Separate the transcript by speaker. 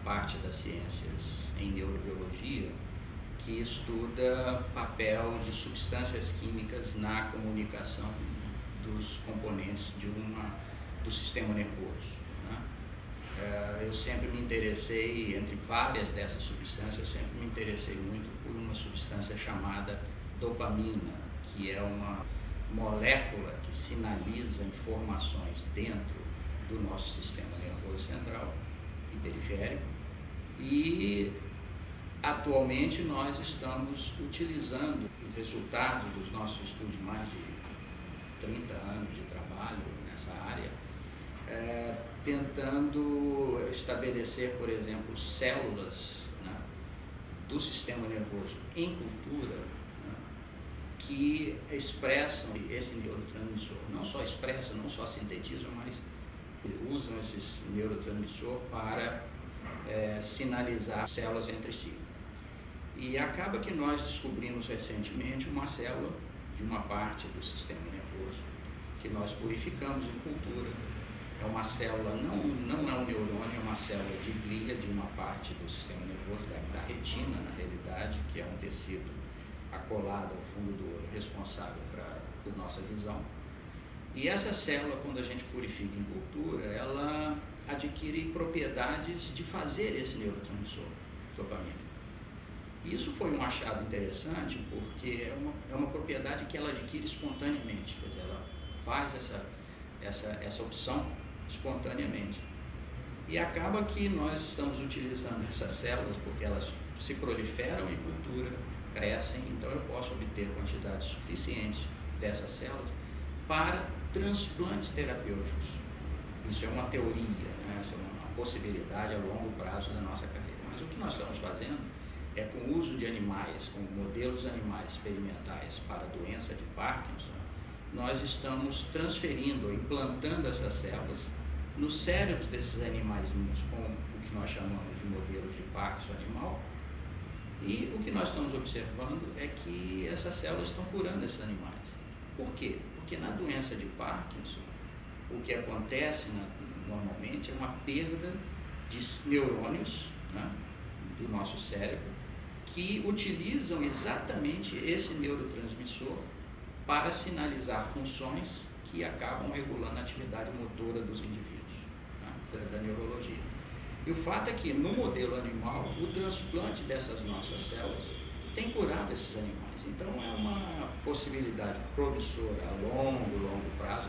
Speaker 1: parte das ciências em neurobiologia que estuda papel de substâncias químicas na comunicação dos componentes do sistema nervoso, né? Eu sempre me interessei, entre várias dessas substâncias, eu sempre me interessei muito por uma substância chamada dopamina, que é uma molécula que sinaliza informações dentro do nosso sistema nervoso central e periférico, e atualmente nós estamos utilizando os resultados dos nossos estudos de mais de 30 anos de trabalho nessa área, tentando estabelecer, por exemplo, células, né, do sistema nervoso em cultura, né, que expressam esse neurotransmissor. Não só expressam, não só sintetizam, mas usam esse neurotransmissor para sinalizar células entre si. E acaba que nós descobrimos recentemente uma célula de uma parte do sistema nervoso que nós purificamos em cultura. É uma célula, não é um neurônio, é uma célula de glia de uma parte do sistema nervoso, da retina, na realidade, que é um tecido acolado ao fundo do olho, responsável por nossa visão. E essa célula, quando a gente purifica em cultura, ela adquire propriedades de fazer esse neurotransmissor, dopamina. E isso foi um achado interessante, porque é uma propriedade que ela adquire espontaneamente, quer dizer, ela faz essa opção espontaneamente. E acaba que nós estamos utilizando essas células porque elas se proliferam em cultura, crescem, então eu posso obter quantidades suficientes dessas células para transplantes terapêuticos. Isso é uma teoria, né? Isso é uma possibilidade a longo prazo da nossa carreira. Mas o que nós estamos fazendo é, com o uso de animais, com modelos animais experimentais para a doença de Parkinson, nós estamos transferindo, implantando essas células nos cérebros desses animaizinhos, com o que nós chamamos de modelos de Parkinson animal. E o que nós estamos observando é que essas células estão curando esses animais. Por quê? Porque na doença de Parkinson, o que acontece normalmente é uma perda de neurônios, né, do nosso cérebro, que utilizam exatamente esse neurotransmissor para sinalizar funções que acabam regulando a atividade motora dos indivíduos, né, da neurologia. E o fato é que, no modelo animal, o transplante dessas nossas células tem curado esses animais. Então, é uma possibilidade promissora a longo prazo.